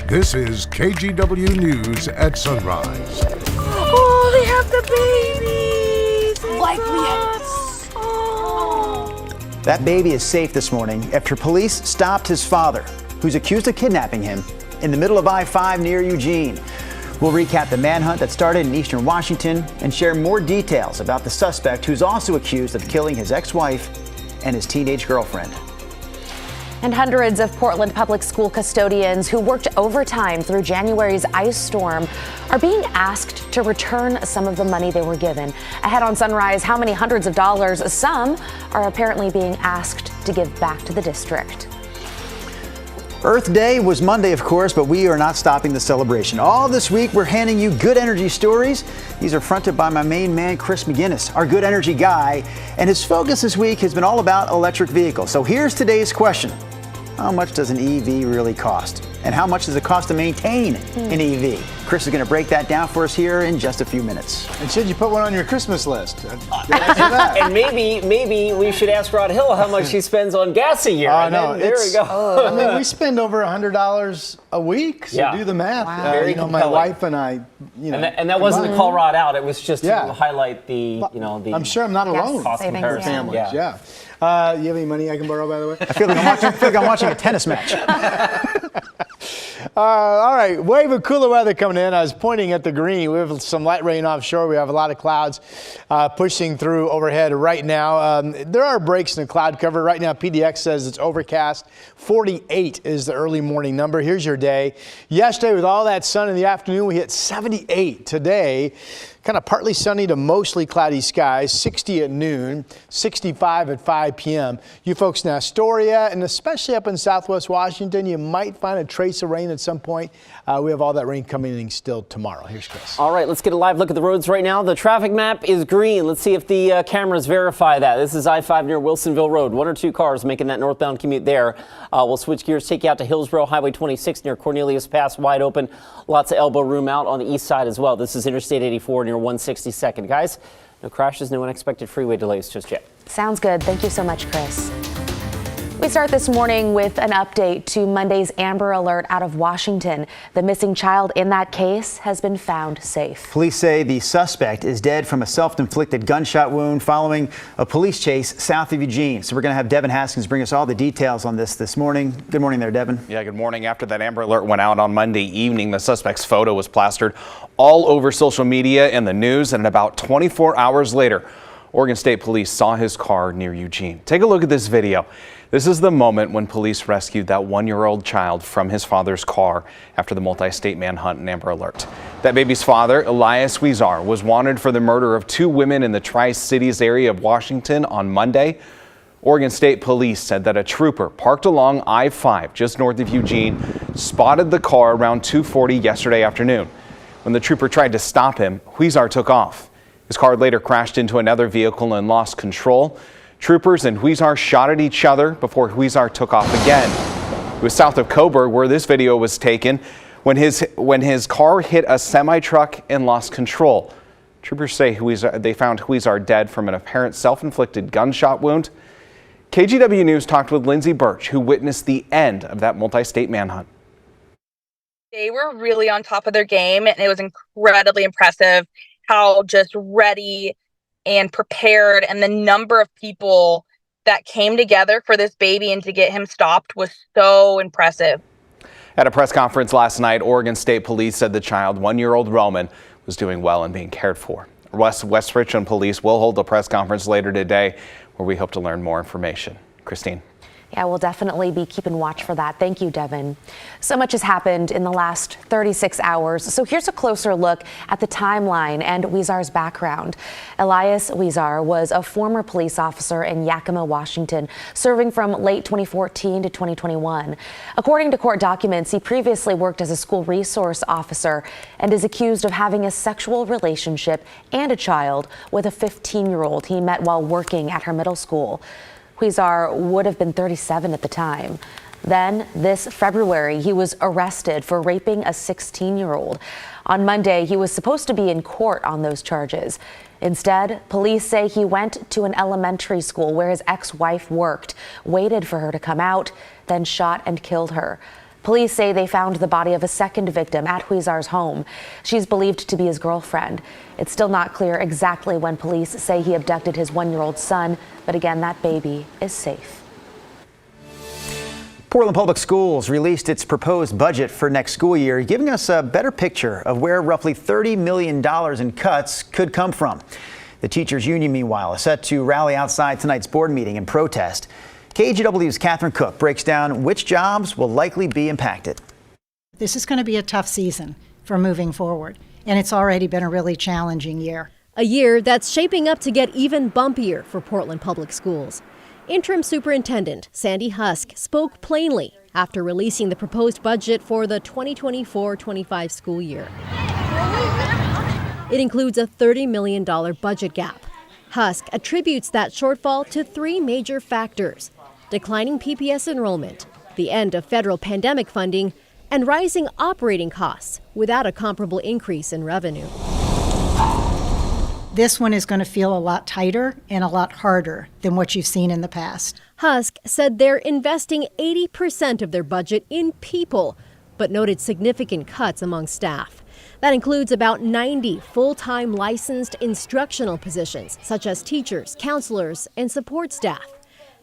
This is KGW News at Sunrise. Oh, they have the babies! Like we had. Oh. That baby is safe this morning after police stopped his father, who's accused of kidnapping him in the middle of I-5 near Eugene. We'll recap the manhunt that started in eastern Washington and share more details about the suspect who's also accused of killing his ex-wife and his teenage girlfriend. And hundreds of Portland public school custodians who worked overtime through January's ice storm are being asked to return some of the money they were given. Ahead on Sunrise, how many hundreds of dollars some are apparently being asked to give back to the district. Earth Day was Monday, of course, but we are not stopping the celebration. All this week, we're handing you good energy stories. These are fronted by my main man, Chris McGinnis, our good energy guy. And his focus this week has been all about electric vehicles. So here's today's question. How much does an EV really cost? And how much does it cost to maintain an EV? Chris is going to break that down for us here in just a few minutes. And should you put one on your Christmas list? And maybe we should ask Rod Hill how much he spends on gas a year. No, there we go. I mean, we spend over $100 a week, so do the math. Wow. Very my wife and I, and that wasn't to call Rod out. It was just to highlight the, the. I'm sure I'm not alone. Cost savings, comparison. Families, Yeah. You have any money I can borrow, by the way? I feel like I'm watching a tennis match. All right, wave of cooler weather coming in. I was pointing at the green. We have some light rain offshore. We have a lot of clouds pushing through overhead right now. There are breaks in the cloud cover. Right now, PDX says it's overcast. 48 is the early morning number. Here's your day. Yesterday, with all that sun in the afternoon, we hit 78. Today, kind of partly sunny to mostly cloudy skies, 60 at noon, 65 at 5 p.m. You folks in Astoria and especially up in southwest Washington, you might find a trace of rain at some point. We have all that rain coming in still tomorrow. Here's Chris. All right, let's get a live look at the roads right now. The traffic map is green. Let's see if the cameras verify that. This is I-5 near Wilsonville Road. 1 or 2 cars making that northbound commute there. We'll switch gears, take you out to Hillsborough, Highway 26 near Cornelius Pass, wide open. Lots of elbow room out on the east side as well. This is Interstate 84 near 162nd. Guys, no crashes, no unexpected freeway delays just yet. Sounds good. Thank you so much, Chris. We start this morning with an update to Monday's Amber Alert out of Washington. The missing child in that case has been found safe. Police say the suspect is dead from a self-inflicted gunshot wound following a police chase south of Eugene. So we're going to have Devin Haskins bring us all the details on this morning. Good morning there, Devin. Yeah, good morning. After that Amber Alert went out on Monday evening, the suspect's photo was plastered all over social media and the news. And about 24 hours later, Oregon State Police saw his car near Eugene. Take a look at this video. This is the moment when police rescued that 1-year-old child from his father's car after the multi-state manhunt and Amber Alert. That baby's father, Elias Huizar, was wanted for the murder of 2 women in the Tri-Cities area of Washington on Monday. Oregon State Police said that a trooper parked along I-5 just north of Eugene spotted the car around 2:40 yesterday afternoon. When the trooper tried to stop him, Huizar took off. His car later crashed into another vehicle and lost control. Troopers and Huizar shot at each other before Huizar took off again. It was south of Coburg where this video was taken when his car hit a semi-truck and lost control. Troopers say they found Huizar dead from an apparent self-inflicted gunshot wound. KGW News talked with Lindsay Birch, who witnessed the end of that multi-state manhunt. They were really on top of their game, and it was incredibly impressive how just ready and prepared, and the number of people that came together for this baby and to get him stopped was so impressive. At a press conference last night, Oregon State Police said the child, 1-year-old Roman, was doing well and being cared for. West Richmond Police will hold a press conference later today where we hope to learn more information. Christine. Yeah, we'll definitely be keeping watch for that. Thank you, Devin. So much has happened in the last 36 hours. So here's a closer look at the timeline and Huizar's background. Elias Huizar was a former police officer in Yakima, Washington, serving from late 2014 to 2021. According to court documents, he previously worked as a school resource officer and is accused of having a sexual relationship and a child with a 15-year-old he met while working at her middle school. Huizar would have been 37 at the time. Then, this February, he was arrested for raping a 16-year-old. On Monday, he was supposed to be in court on those charges. Instead, police say he went to an elementary school where his ex-wife worked, waited for her to come out, then shot and killed her. Police say they found the body of a second victim at Huizar's home. She's believed to be his girlfriend. It's still not clear exactly when police say he abducted his 1-year-old son, but again, that baby is safe. Portland Public Schools released its proposed budget for next school year, giving us a better picture of where roughly $30 million in cuts could come from. The teachers union, meanwhile, is set to rally outside tonight's board meeting in protest. KGW's Catherine Cook breaks down which jobs will likely be impacted. This is going to be a tough season for moving forward, and it's already been a really challenging year. A year that's shaping up to get even bumpier for Portland Public Schools. Interim Superintendent Sandy Husk spoke plainly after releasing the proposed budget for the 2024-25 school year. It includes a $30 million budget gap. Husk attributes that shortfall to 3 major factors: declining PPS enrollment, the end of federal pandemic funding, and rising operating costs without a comparable increase in revenue. This one is going to feel a lot tighter and a lot harder than what you've seen in the past. Husk said they're investing 80% of their budget in people, but noted significant cuts among staff. That includes about 90 full-time licensed instructional positions, such as teachers, counselors, and support staff.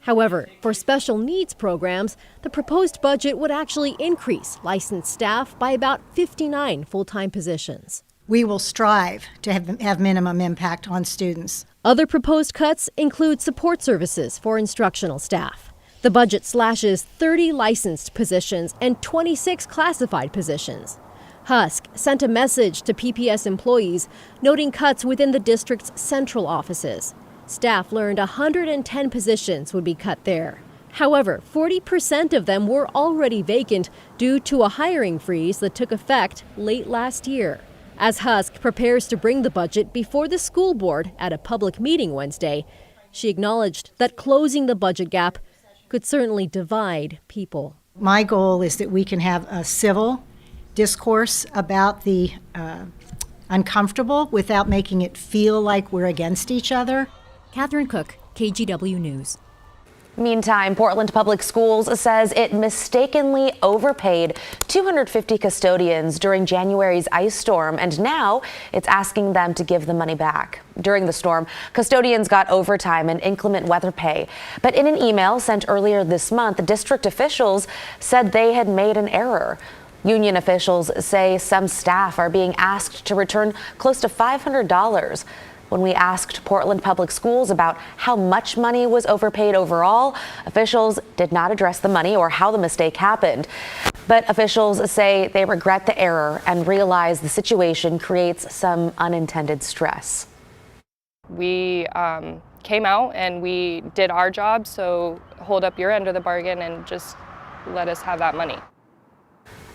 However, for special needs programs, the proposed budget would actually increase licensed staff by about 59 full-time positions. We will strive to have minimum impact on students. Other proposed cuts include support services for instructional staff. The budget slashes 30 licensed positions and 26 classified positions. Husk sent a message to PPS employees noting cuts within the district's central offices. Staff learned 110 positions would be cut there. However, 40% of them were already vacant due to a hiring freeze that took effect late last year. As Husk prepares to bring the budget before the school board at a public meeting Wednesday, she acknowledged that closing the budget gap could certainly divide people. My goal is that we can have a civil discourse about the uncomfortable without making it feel like we're against each other. Catherine Cook, KGW News. Meantime, Portland Public Schools says it mistakenly overpaid 250 custodians during January's ice storm, and now it's asking them to give the money back. During the storm, custodians got overtime and inclement weather pay. But in an email sent earlier this month, district officials said they had made an error. Union officials say some staff are being asked to return close to $500. When we asked Portland Public Schools about how much money was overpaid overall, officials did not address the money or how the mistake happened. But officials say they regret the error and realize the situation creates some unintended stress. We came out and we did our job, so hold up your end of the bargain and just let us have that money.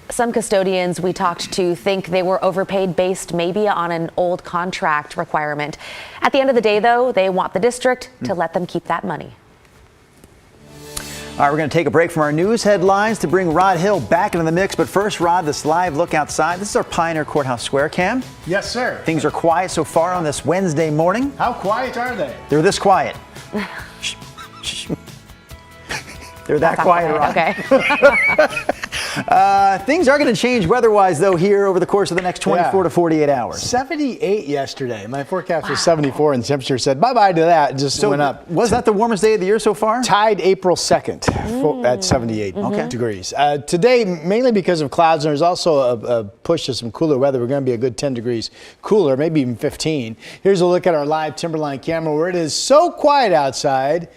Some custodians we talked to think they were overpaid based maybe on an old contract requirement. At the end of the day, though, they want the district to let them keep that money. All right, we're going to take a break from our news headlines to bring Rod Hill back into the mix. But first, Rod, this live look outside. This is our Pioneer Courthouse Square cam. Yes, sir. Things are quiet so far on this Wednesday morning. How quiet are they? They're this quiet. They're that quiet, Rod. Okay. Things are going to change weather-wise, though, here over the course of the next 24 to 48 hours. 78 yesterday. My forecast was 74, and the temperature said bye-bye to that. It just went up. Was that the warmest day of the year so far? Tied April 2nd at 78 degrees. Today, mainly because of clouds, and there's also a push to some cooler weather. We're going to be a good 10 degrees cooler, maybe even 15. Here's a look at our live Timberline camera where it is so quiet outside.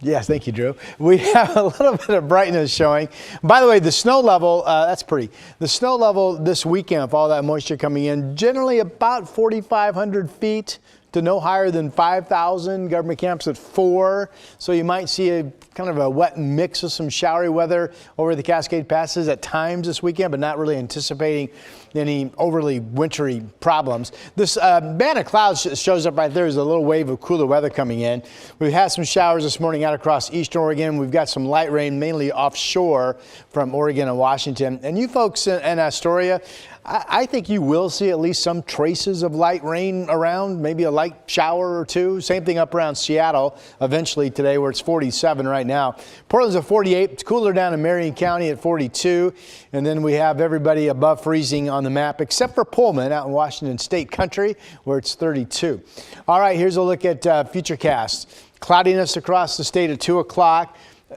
Yes, thank you, Drew. We have a little bit of brightness showing. By the way, the snow level, that's pretty. The snow level this weekend, with all that moisture coming in, generally about 4,500 feet to no higher than 5,000. Government camps at 4. So you might see a kind of a wet mix of some showery weather over the Cascade Passes at times this weekend, but not really anticipating any overly wintry problems. This band of clouds shows up right there as a little wave of cooler weather coming in. We've had some showers this morning out across eastern Oregon. We've got some light rain mainly offshore from Oregon and Washington. And you folks in Astoria, I think you will see at least some traces of light rain around, maybe a light shower or two. Same thing up around Seattle eventually today, where it's 47 right now. Portland's at 48. It's cooler down in Marion County at 42. And then we have everybody above freezing on the map, except for Pullman out in Washington State Country, where it's 32. All right, here's a look at Futurecast. Cloudiness across the state at 2 o'clock.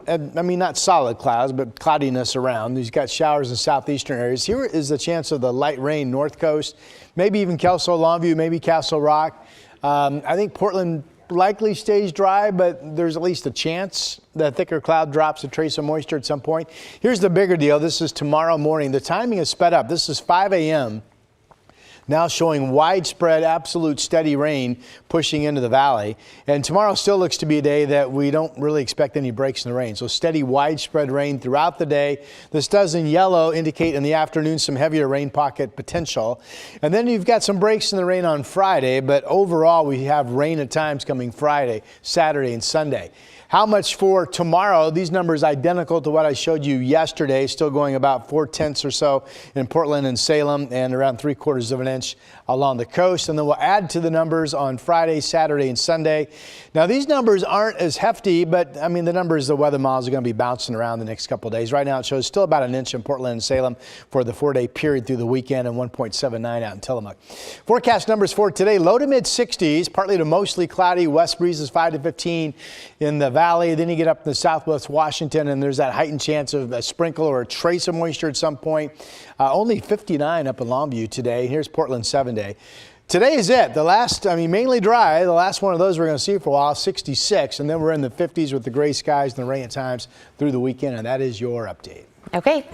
I mean, not solid clouds, but cloudiness around. You've got showers in southeastern areas. Here is the chance of the light rain north coast, maybe even Kelso, Longview, maybe Castle Rock. I think Portland likely stays dry, but there's at least a chance that thicker cloud drops a trace of moisture at some point. Here's the bigger deal. This is tomorrow morning. The timing is sped up. This is 5 a.m. Now showing widespread, absolute steady rain pushing into the valley. And tomorrow still looks to be a day that we don't really expect any breaks in the rain. So steady, widespread rain throughout the day. This does in yellow indicate in the afternoon some heavier rain pocket potential. And then you've got some breaks in the rain on Friday, but overall we have rain at times coming Friday, Saturday, and Sunday. How much for tomorrow? These numbers identical to what I showed you yesterday, still going about 4/10 or so in Portland and Salem, and around 3/4 of an inch along the coast. And then we'll add to the numbers on Friday, Saturday, and Sunday. Now these numbers aren't as hefty, but I mean the numbers, the weather models are going to be bouncing around the next couple of days. Right now it shows still about an inch in Portland and Salem for the 4-day period through the weekend, and 1.79 out in Tillamook. Forecast numbers for today: low to mid 60s, partly to mostly cloudy, west breezes 5 to 15 in the valley. Then you get up to southwest Washington, and there's that heightened chance of a sprinkle or a trace of moisture at some point. Only 59 up in Longview today. Here's Portland 7-day. Today is it. The last, I mean, mainly dry. The last one of those we're going to see for a while, 66. And then we're in the 50s with the gray skies and the rain at times through the weekend. And that is your update. Okay. Thank